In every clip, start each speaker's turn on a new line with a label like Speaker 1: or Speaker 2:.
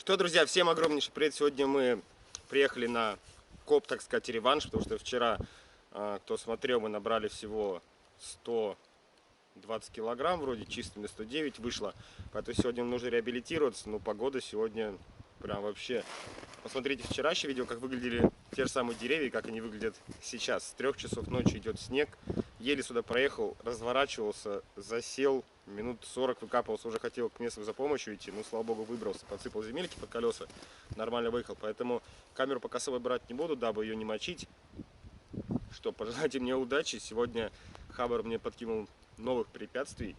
Speaker 1: Что, друзья, всем огромнейший привет. Сегодня мы приехали на коп, так сказать, реванш, потому что вчера, кто смотрел, мы набрали всего 120 килограмм, вроде чистыми 109 вышло. Поэтому сегодня нужно реабилитироваться, но погода сегодня прям вообще. Посмотрите вчерашнее видео, как выглядели те же самые деревья, как они выглядят сейчас. С 3 часов ночи идет снег, еле сюда проехал, разворачивался, засел, минут 40 выкапывался, уже хотел к месту за помощью идти, но слава богу выбрался, подсыпал земельки под колеса, нормально выехал. Поэтому камеру пока с собой брать не буду, дабы ее не мочить. Что, пожелайте мне удачи. Сегодня Хабар мне подкинул новых препятствий,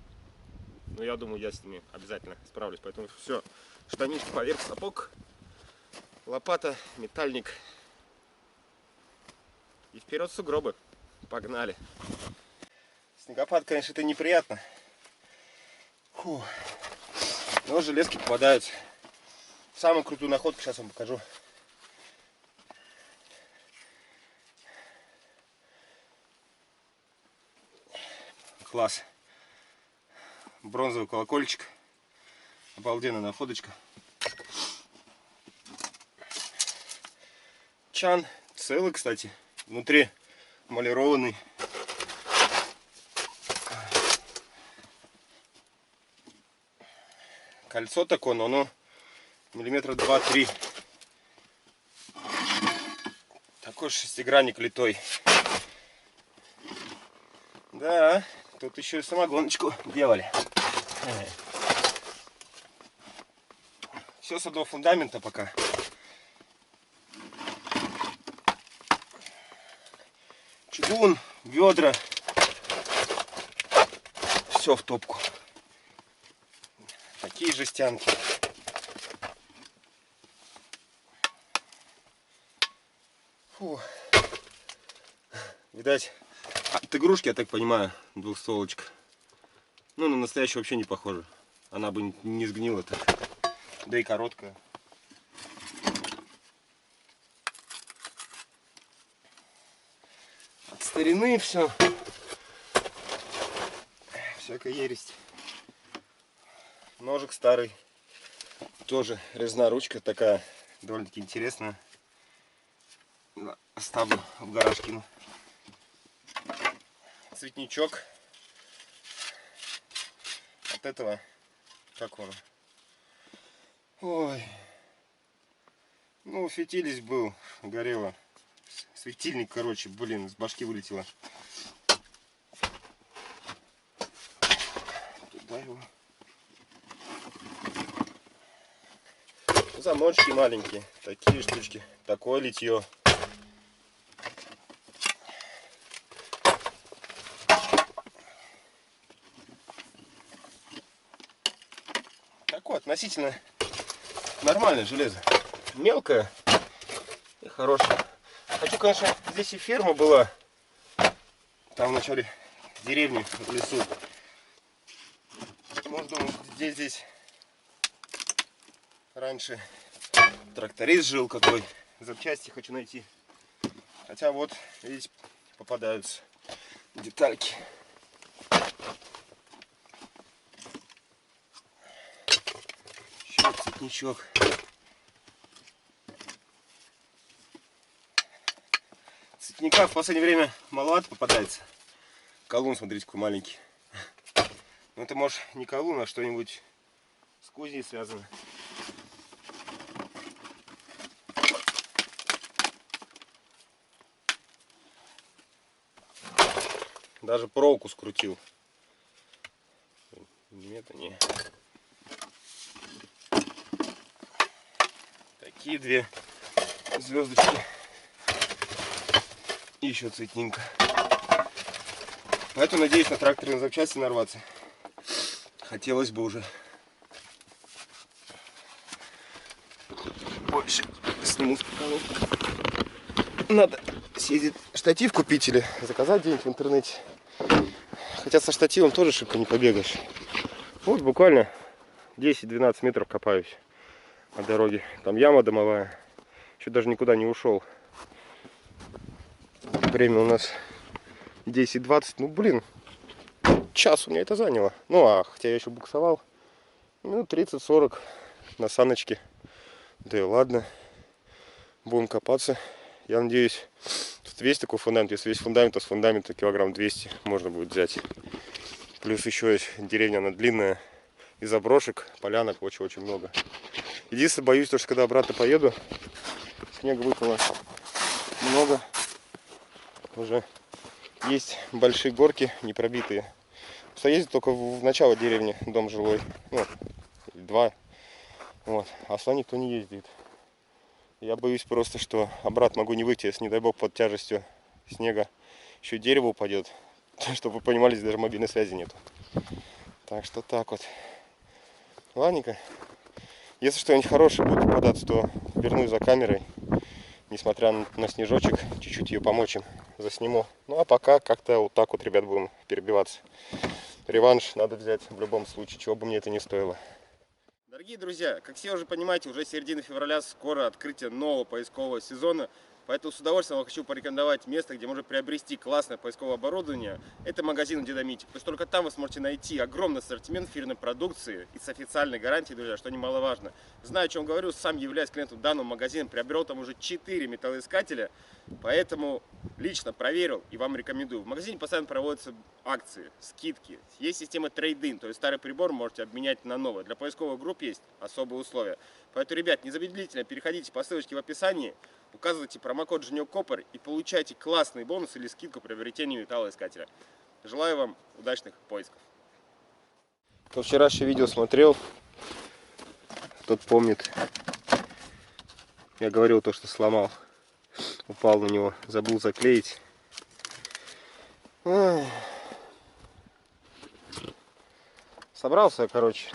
Speaker 1: но я думаю, я с ними обязательно справлюсь. Поэтому все, штанишки поверх сапог, лопата, метальник и вперед в сугробы. Погнали. Снегопад, конечно, это неприятно. Фу. Но железки попадаются. Самую крутую находку сейчас вам покажу. Класс. Бронзовый колокольчик. Обалденная находочка. Чан целый, кстати. Внутри эмалированный. Кольцо такое, но оно миллиметра 2-3. Такой шестигранник литой. Да, тут еще и самогоночку делали. Все с одного фундамента пока. Чугун, ведра. Все в топку. Такие жестянки. Фу. Видать, от игрушки, я так понимаю, двухстволочка. Ну, на настоящую вообще не похоже. Она бы не сгнила так. Да и короткая. От старины все. Всякая ересь. Ножик старый. Тоже резная ручка такая. Довольно-таки интересная. Оставлю в гараж кину. Цветничок. От этого, как он? Ой. Ну, фитились был, горело. Светильник, короче, блин, с башки вылетело. Туда его. Замочки маленькие, такие штучки. Такое литье. Такое относительно нормальное железо. Мелкое и хорошее. Хочу, конечно, здесь и ферма была. Там в начале деревни, в лесу. Может, думаю, здесь раньше тракторист жил какой. Запчасти хочу найти. Хотя вот, видите, попадаются детальки. Еще цветничок. Цветника в последнее время маловато попадается. Колун, смотрите, какой маленький. Ну, это может не колун, а что-нибудь с кузней связано. Даже проволоку скрутил. Это не. Такие две звездочки. И еще цветнинка. Поэтому надеюсь на тракторные запчасти нарваться. Хотелось бы уже. Больше сниму с поколов. Надо съездить штатив купить или заказать где-нибудь в интернете. Хотя со штативом тоже шибко не побегаешь. Вот буквально 10-12 метров копаюсь от дороги. Там яма домовая. Еще даже никуда не ушел. Время у нас 10-20. Ну блин, час у меня это заняло. Ну а хотя я еще буксовал. Минут 30-40 на саночке. Да и ладно. Будем копаться. Я надеюсь, тут весь такой фундамент. Если весь фундамент, то с фундамента килограмм 200 можно будет взять. Плюс еще есть деревня, она длинная. И заброшек, полянок очень-очень много. Единственное, боюсь, что когда обратно поеду, снега выпало много. Уже есть большие горки, не пробитые. Что ездит только в начало деревни, дом жилой. Ну, 2. Вот. А сюда никто не ездит. Я боюсь просто, что обратно могу не выйти, если, не дай бог, под тяжестью снега еще дерево упадет. Чтобы вы понимали, здесь даже мобильной связи нету. Так что так вот. Ладненько. Если что-нибудь хорошее будет попадаться, то вернусь за камерой. Несмотря на снежочек, чуть-чуть ее помочь им засниму. Ну а пока как-то вот так вот, ребят, будем перебиваться. Реванш надо взять в любом случае, чего бы мне это ни стоило. Дорогие друзья, как все уже понимаете, уже середина февраля, скоро открытие нового поискового сезона. Поэтому с удовольствием вам хочу порекомендовать место, где можно приобрести классное поисковое оборудование. Это магазин Дедомитик. То есть только там вы сможете найти огромный ассортимент фирменной продукции и с официальной гарантией, друзья, что немаловажно. Знаю, о чем говорю, сам являюсь клиентом данного магазина, приобрел там уже 4 металлоискателя, поэтому лично проверил и вам рекомендую. В магазине постоянно проводятся акции, скидки. Есть система трейд-ин, то есть старый прибор можете обменять на новый. Для поисковых групп есть особые условия. Поэтому, ребят, незамедлительно переходите по ссылочке в описании, указывайте промокод ЖНЕКОПР и получайте классный бонус или скидку при приобретении металлоискателя. Желаю вам удачных поисков. Кто вчерашнее видео смотрел, тот помнит. Я говорил то, что сломал. Упал на него, забыл заклеить. Ой. Собрался, короче.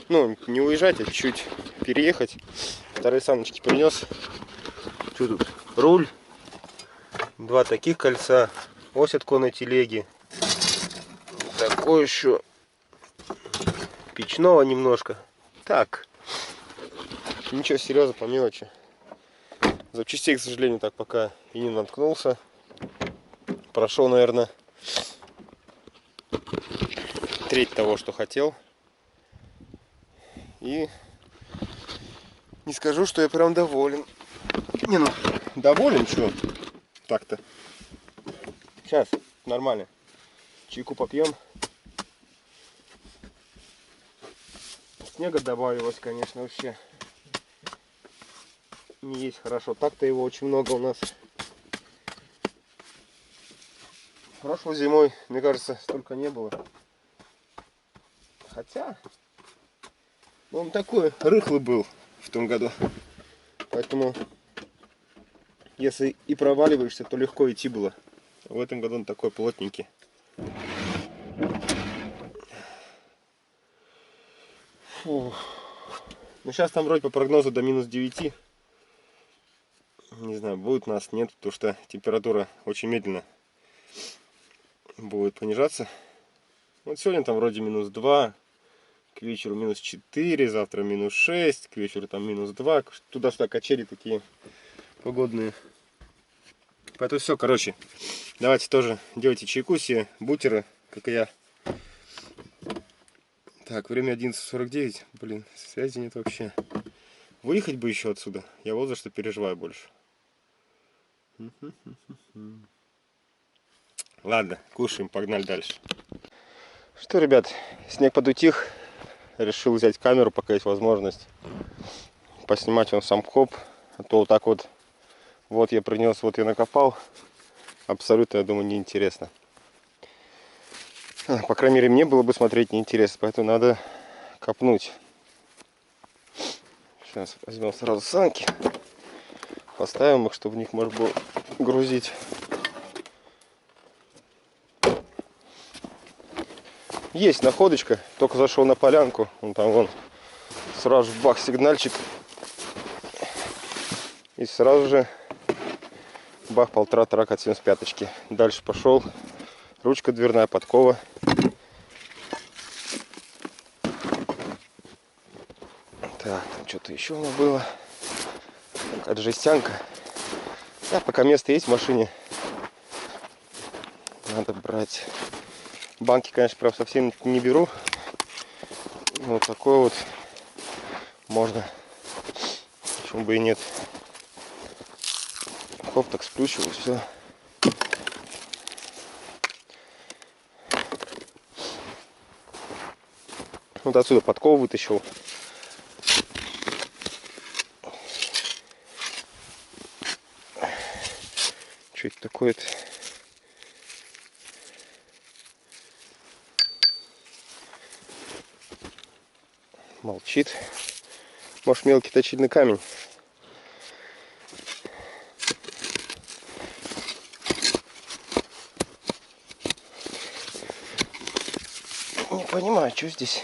Speaker 1: Ну, не уезжать, а чуть переехать. Вторые саночки принес. Что тут? Руль. 2 таких кольца. Ось от конной телеги. Такое еще. Печного немножко. Так. Ничего серьезного, по мелочи. Запчастей, к сожалению, так пока и не наткнулся. Прошел, наверное, треть того, что хотел. И не скажу, что я прям доволен. Не, ну, доволен, что? Так-то. Сейчас, нормально. Чайку попьем. Снега добавилось, конечно, вообще. Не есть хорошо. Так-то его очень много у нас. Прошлой зимой, мне кажется, столько не было. Хотя, он такой рыхлый был в том году. Поэтому, если и проваливаешься, то легко идти было. В этом году он такой плотненький. Фух. Ну, сейчас там вроде по прогнозу до минус 9. Не знаю, будет у нас, нет, потому что температура очень медленно будет понижаться. Вот сегодня там вроде минус 2, к вечеру минус 4, завтра минус 6, к вечеру там минус 2. Туда-сюда качели такие погодные. Поэтому все, короче, давайте тоже делайте чайку себе, бутеры, как и я. Так, время 11:49. Блин, связи нет вообще. Выехать бы еще отсюда. Я вот за что переживаю больше. Ладно, кушаем, погнали дальше. Что, ребят, снег подутих. Решил взять камеру, пока есть возможность. Поснимать вам сам коп. А то вот так вот. Вот я принес, вот я накопал. Абсолютно, я думаю, неинтересно. По крайней мере, мне было бы смотреть неинтересно. Поэтому надо копнуть. Сейчас возьмем сразу санки. Поставим их, чтобы в них можно было грузить. Есть находочка. Только зашел на полянку. Вон там вон. Сразу бах, сигнальчик. И сразу же бах, 1,5 трака от 75-очки. Дальше пошел. Ручка дверная, подкова. Так, там что-то еще у нас было. Какая-то жестянка. Да, пока место есть в машине. Надо брать. Банки, конечно, прям совсем не беру. Вот такой вот можно Почему бы и нет. Хоп, так сплющил, все. Вот отсюда подкову вытащил. Что это такое-то? Молчит. Может, мелкий точильный камень. Не понимаю, что здесь.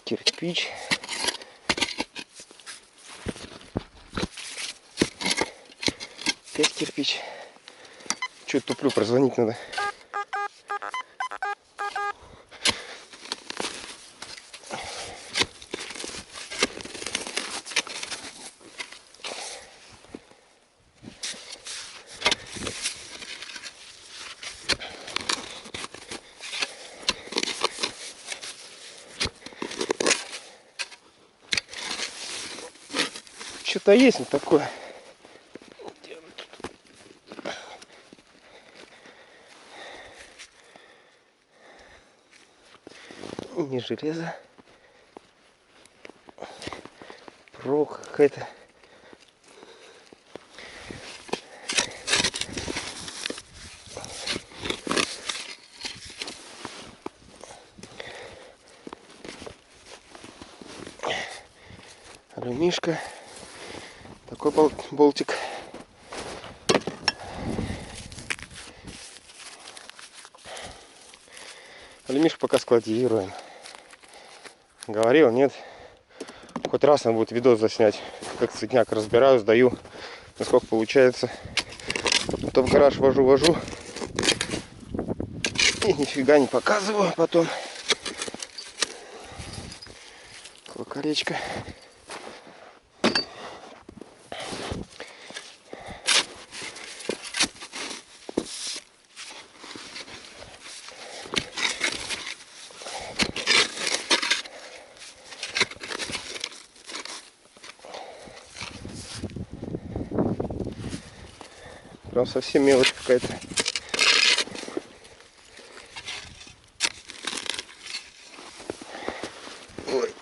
Speaker 1: Кирпич. Опять кирпич. Че туплю, прозвонить надо. Что-то есть вот такое. Не железо. Проволока какая-то. Алюмишка. Такой болтик. Алюмишку пока складируем. Говорил, нет. Хоть раз надо будет видос заснять. Как цветняк разбираю, сдаю. Насколько получается. А то в гараж вожу. И нифига не показываю потом. Колечко. Прям совсем мелочь какая-то. Ой.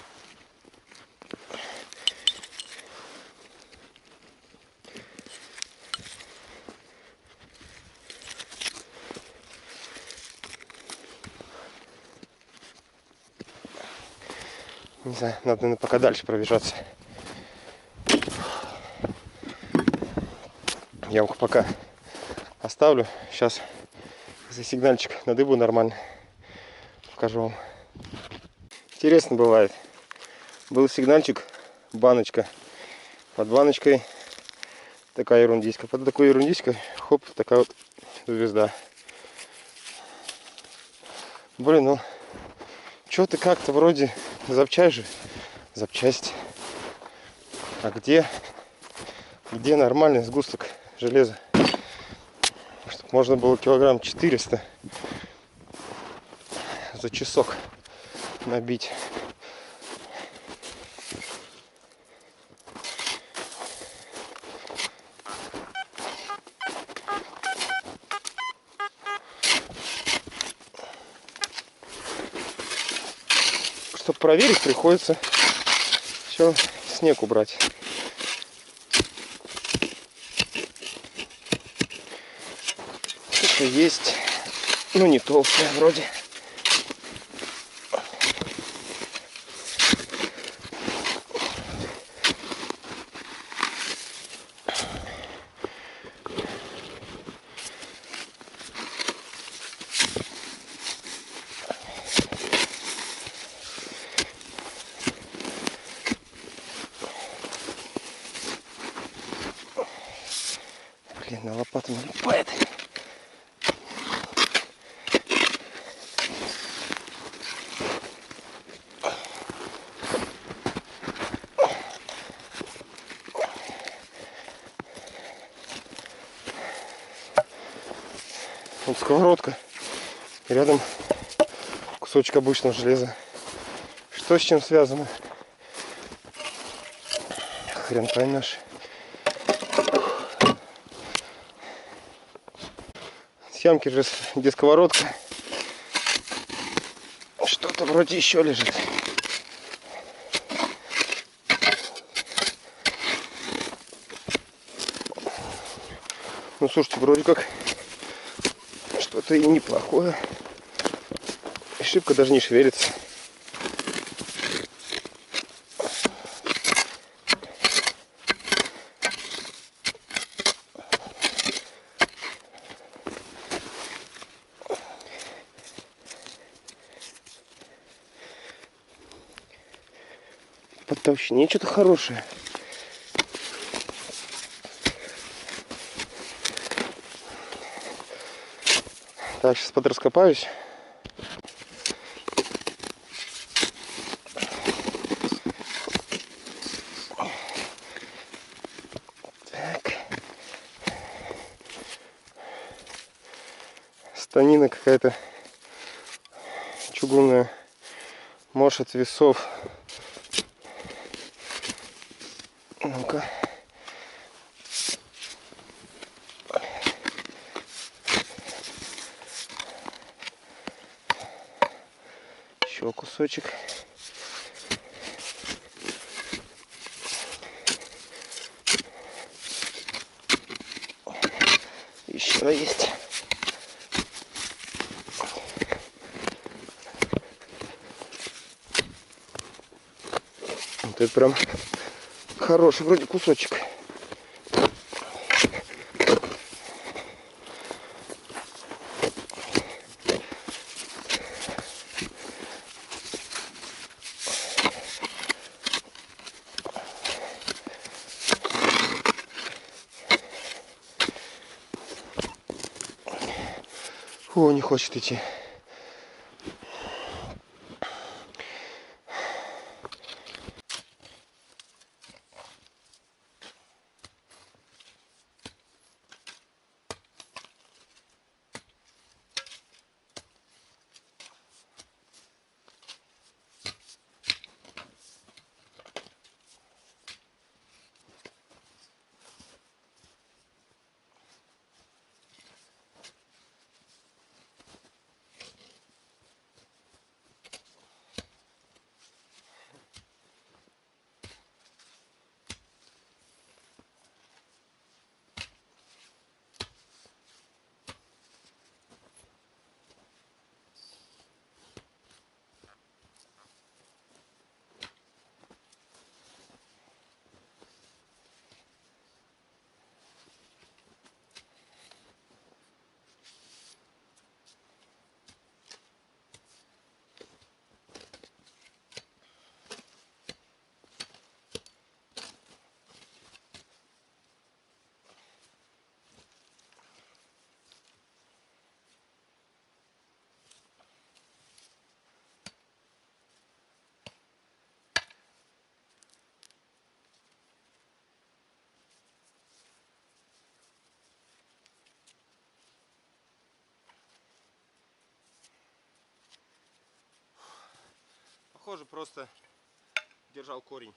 Speaker 1: Не знаю, надо, наверное, пока дальше пробежаться. Ямку пока оставлю. Сейчас за сигнальчик надыбу нормально. Покажу вам. Интересно бывает. Был сигнальчик, баночка. Под баночкой такая ерундиська. Под такой ерундиськой, хоп, такая вот звезда. Блин, ну что-то как-то вроде запчасть же. Запчасть. А где нормальный сгусток железа? Чтобы можно было килограмм 400 за часок набить. Чтобы проверить, приходится все снег убрать. Это есть, ну не толстая вроде. Блин, на лопату налипает. Вот сковородка Рядом кусочек обычного железа. Что с чем связано? Хрен поймешь. Ямки же, где сковородка. Что-то вроде еще лежит. Ну слушайте, вроде как что-то и неплохое. И шибко даже не шевелится. Подтолщение что-то хорошее. Так, сейчас подраскопаюсь. Так. Станина какая-то чугунная. Может, весов. Ну-ка. Еще кусочек. Еще есть. Вот это прям хороший вроде кусочек. О, не хочет идти. Похоже, просто держал корень.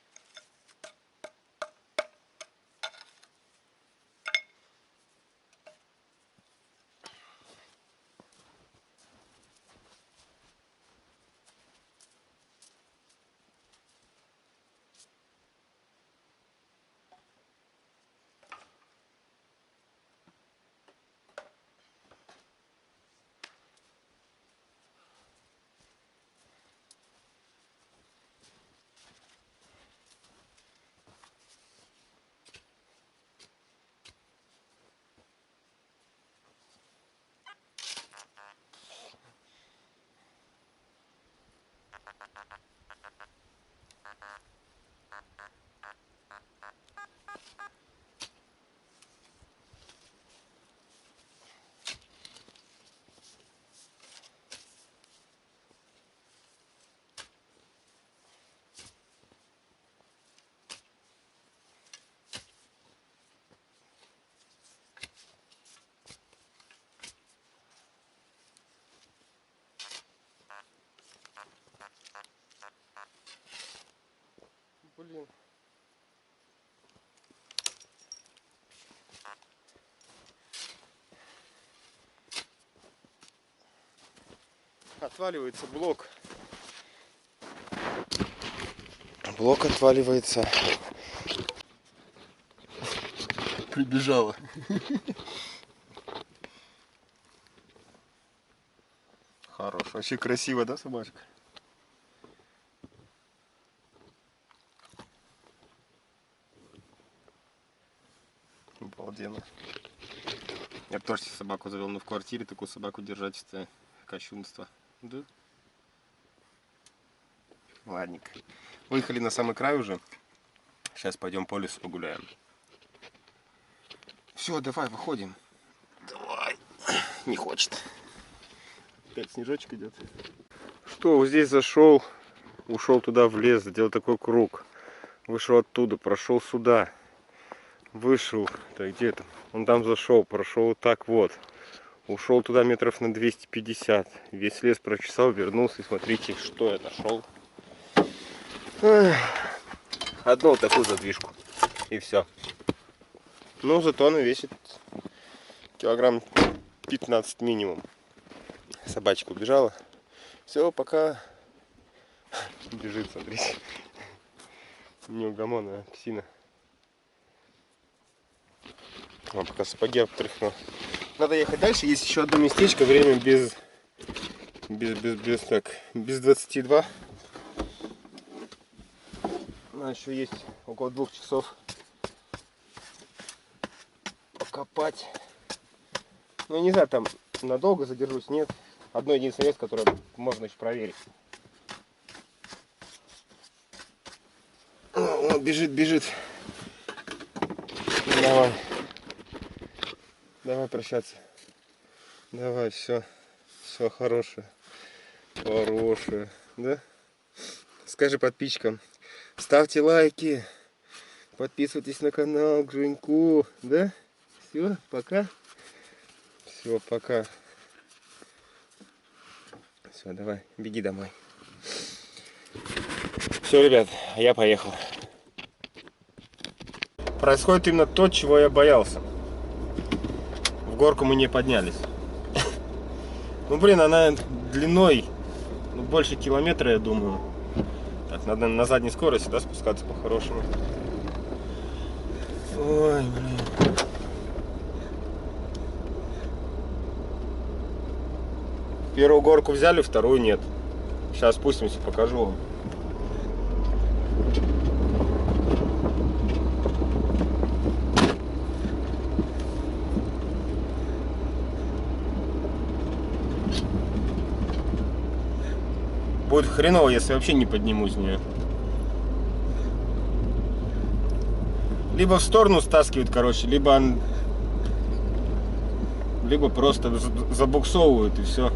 Speaker 1: блин. Отваливается блок. Блок отваливается. Прибежала. Хорош. Вообще красиво, да, собачка? Обалденно. Я бы тоже себе собаку завел, но в квартире такую собаку держать это кощунство. Да? Ладненько. Выехали на самый край уже. Сейчас пойдем по лесу погуляем. Все, давай, выходим. Давай. Не хочет. Опять снежочек идет. Что, вот здесь зашел, ушел туда в лес, сделал такой круг. Вышел оттуда, прошел сюда. Вышел, так где там? Он там зашел, прошел вот так вот. Ушел туда метров на 250. Весь лес прочесал, вернулся и смотрите, что я нашел. Одну вот такую задвижку. И все. Ну, зато она весит килограмм 15 минимум. Собачка убежала. Все, пока. Бежит, смотрите. Неугомонная псина. А пока сапоги обтряхну. Надо ехать дальше. Есть еще одно местечко. Время без 22. Еще есть около 2 часов покопать. Ну, не знаю, там надолго задержусь, нет. Одно единственное место, которое можно еще проверить. О, бежит. Давай. Давай прощаться. Давай, все. Все хорошее. Хорошее. Да? Скажи подписчикам. Ставьте лайки. Подписывайтесь на канал к Женьку. Да? Все, пока. Все, пока. Все, давай, беги домой. Все, ребят, я поехал. Происходит именно то, чего я боялся. В горку мы не поднялись. Ну, блин, она длиной больше километра, я думаю. Так, надо на задней скорости, да, спускаться по-хорошему. Ой, блин. Первую горку взяли, вторую нет. Сейчас спустимся, покажу вам. Будет хреново, если вообще не поднимусь с нее. Либо в сторону стаскивают, короче, либо просто забуксовывают и все.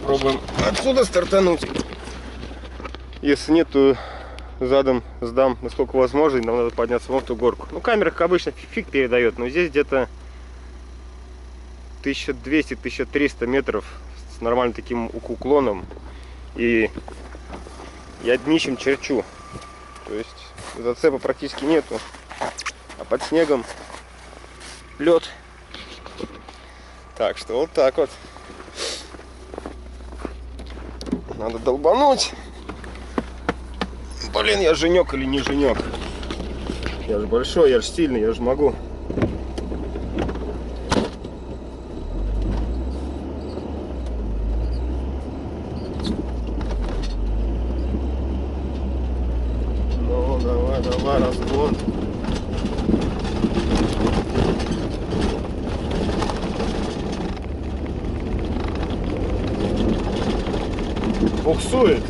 Speaker 1: Попробуем отсюда стартануть. Если нет, то задом сдам, насколько возможно, и нам надо подняться в эту горку. Ну, камера, как обычно, фиг передает, но здесь где-то 1200-1300 метров с нормальным таким уклоном. И я днищем черчу. То есть зацепа практически нету. А под снегом лед. Так что вот так вот. Надо долбануть. Блин, я женек или не женек? Я же большой, я же сильный, я же могу. Ну, давай, разгон. Буксует.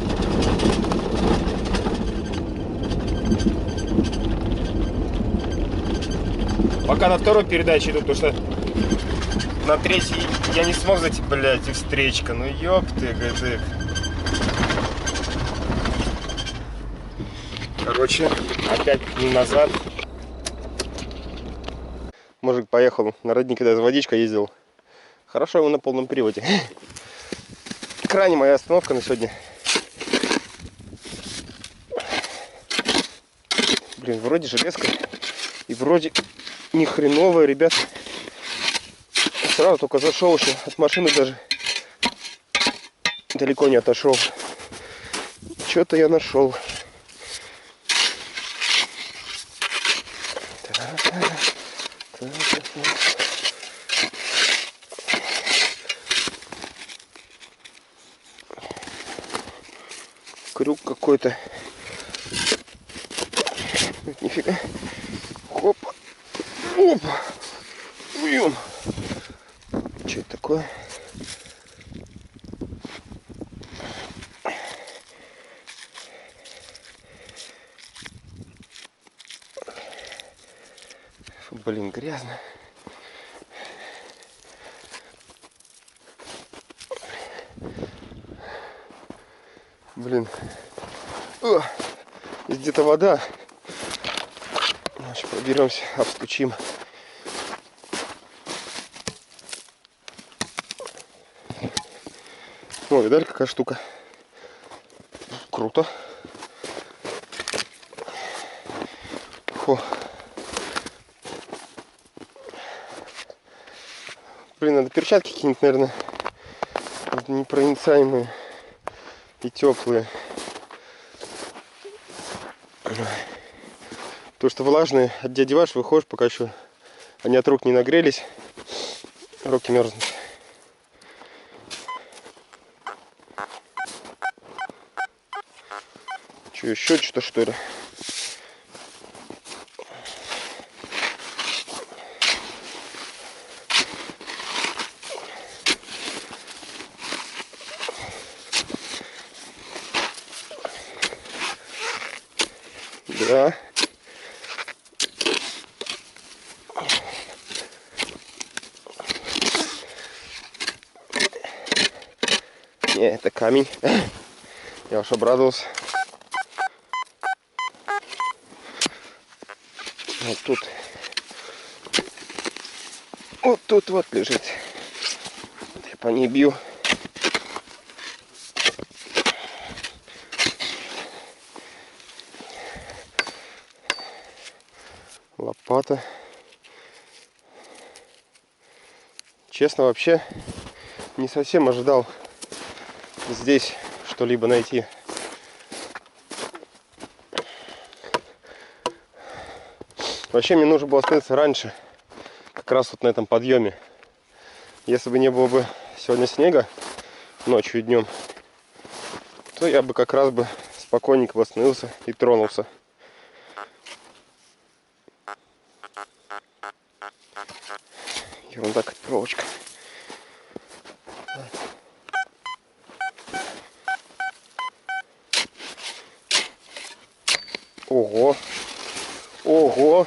Speaker 1: Пока на второй передаче иду, потому что на третьей я не смог зайти, блядь, и встречка. Ну ёпты, гдык. Короче, опять назад. Мужик поехал на родник, когда за водичкой ездил. Хорошо его на полном приводе. Крайняя моя остановка на сегодня. Блин, вроде железка. И вроде не хреновая, ребят. Сразу только зашел еще от машины, даже далеко не отошел. Что-то я нашел. Крюк какой-то. Нифига. Хоп. Опа. Блин. Что это такое? Фу, блин, грязно. Блин. О, где-то вода. Значит, проберемся, обстучим. О, видали, какая штука? Круто. Фу. Блин, надо перчатки какие-нибудь, наверное, непроницаемые и теплые. То, что влажные, одеваешь, выходишь, пока еще они от рук не нагрелись, руки мерзнут. Че, еще что-то, что ли? Да. Не, это камень. Я уж обрадовался. Вот тут. Вот тут вот лежит. Я по ней бью. Лопата. Честно, вообще не совсем ожидал здесь что-либо найти. Вообще мне нужно было остановиться раньше, как раз вот на этом подъеме. Если бы не было бы сегодня снега ночью и днем, то я бы как раз бы спокойненько остановился и тронулся. Ерунда, как проволочка. Ого! Ого!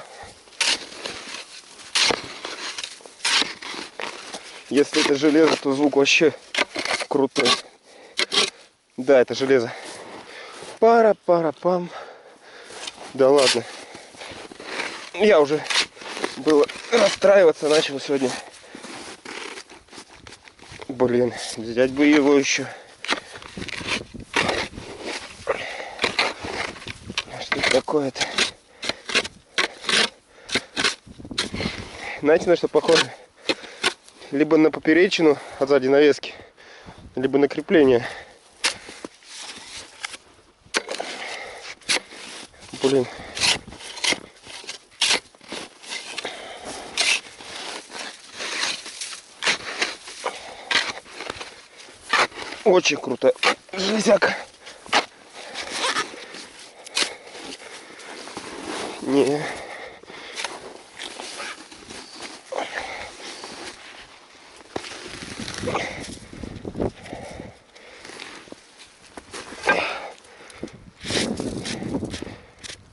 Speaker 1: Если это железо, то звук вообще крутой. Да, это железо. Пара-пара-пам. Да ладно. Я уже было расстраиваться начал сегодня. Блин, взять бы его еще. Что это такое-то? Знаете, на что похоже? Либо на поперечину от сзади навески, либо на крепление. Блин. Очень круто. Железяка. Не.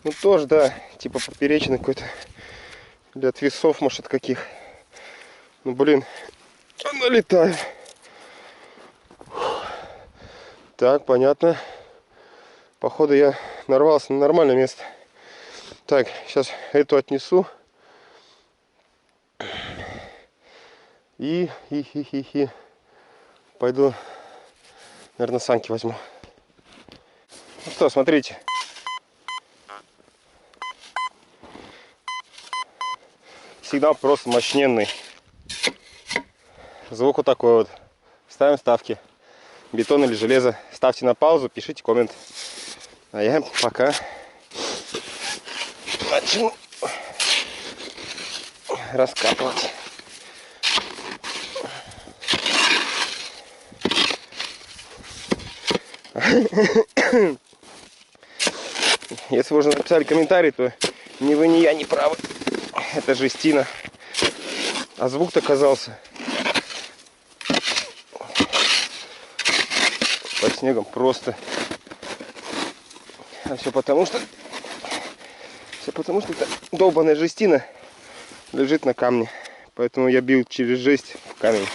Speaker 1: Ну тоже, да, типа поперечный какой-то Или от весов, может, от каких. Ну, блин, она летает. Так, понятно. Походу я нарвался на нормальное место. Так, сейчас эту отнесу. И пойду, наверное, санки возьму. Ну что, смотрите. Сигнал просто мощненный. Звук вот такой вот. Ставим ставки. Бетон или железо. Ставьте на паузу, пишите коммент. А я пока начну раскапывать. Если вы уже написали комментарий, то ни вы, ни я не правы. Это жестина. А звук-то казался под снегом просто. А все потому что эта долбаная жестина лежит на камне. Поэтому я бил через жесть в камень.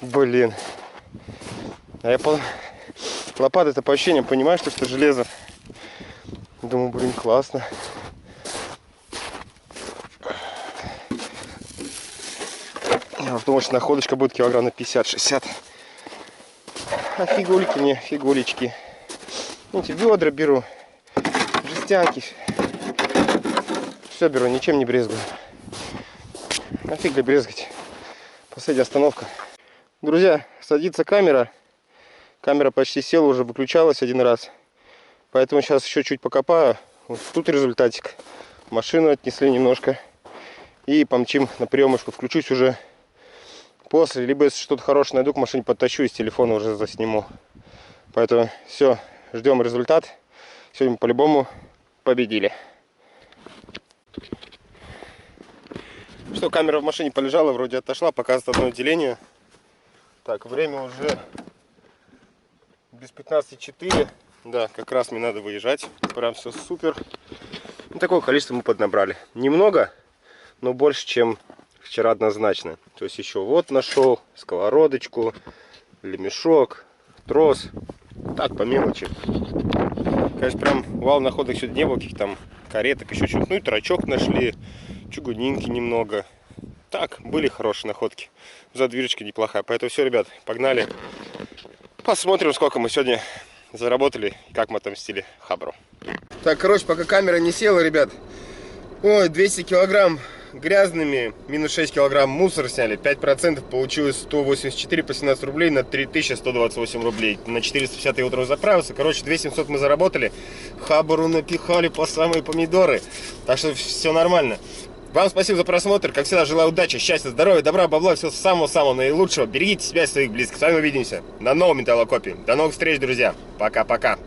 Speaker 1: Блин. А я лопата-то по ощущениям понимаю, что это железо. Думаю, блин, классно. Я думаю, что находочка будет килограмм на 50-60. А фигулики мне, фигулечки. Видите, ведра беру, жестянки. Все беру, ничем не брезгую. Нафиг ли брезгать. Последняя остановка. Друзья, садится камера. Камера почти села, уже выключалась один раз. Поэтому сейчас еще чуть покопаю. Вот тут результатик. Машину отнесли немножко. И помчим на приемочку. Включусь уже после. Либо если что-то хорошее найду, к машине подтащу и с телефона уже засниму. Поэтому все, ждем результат. Сегодня по-любому победили. Что, камера в машине полежала, вроде отошла. Показывает одно деление. Так, время уже без 15:04. Да, как раз мне надо выезжать. Прям все супер. Ну, такое количество мы поднабрали. Немного, но больше, чем вчера однозначно. То есть еще вот нашел сковородочку, лемешок, трос. Так, по мелочи. Конечно, прям вау находок сегодня не было. Каких там кареток, еще что-то. Ну и трачок нашли. Чугунинки немного. Так, были хорошие находки. Задвижечка неплохая. Поэтому все, ребят, погнали. Посмотрим, сколько мы сегодня заработали и как мы отомстили Хабру. Так, короче, пока камера не села, ребят. Ой, 200 килограмм грязными, минус 6 килограмм мусор сняли. 5% получилось 184 по 17 рублей на 3128 рублей. На 450 я утром заправился. Короче, 2700 мы заработали. Хабру напихали по самые помидоры. Так что все нормально. Вам спасибо за просмотр. Как всегда, желаю удачи, счастья, здоровья, добра, бабла, всего самого-самого наилучшего. Берегите себя и своих близких. С вами увидимся на новом металлокопе. До новых встреч, друзья. Пока-пока.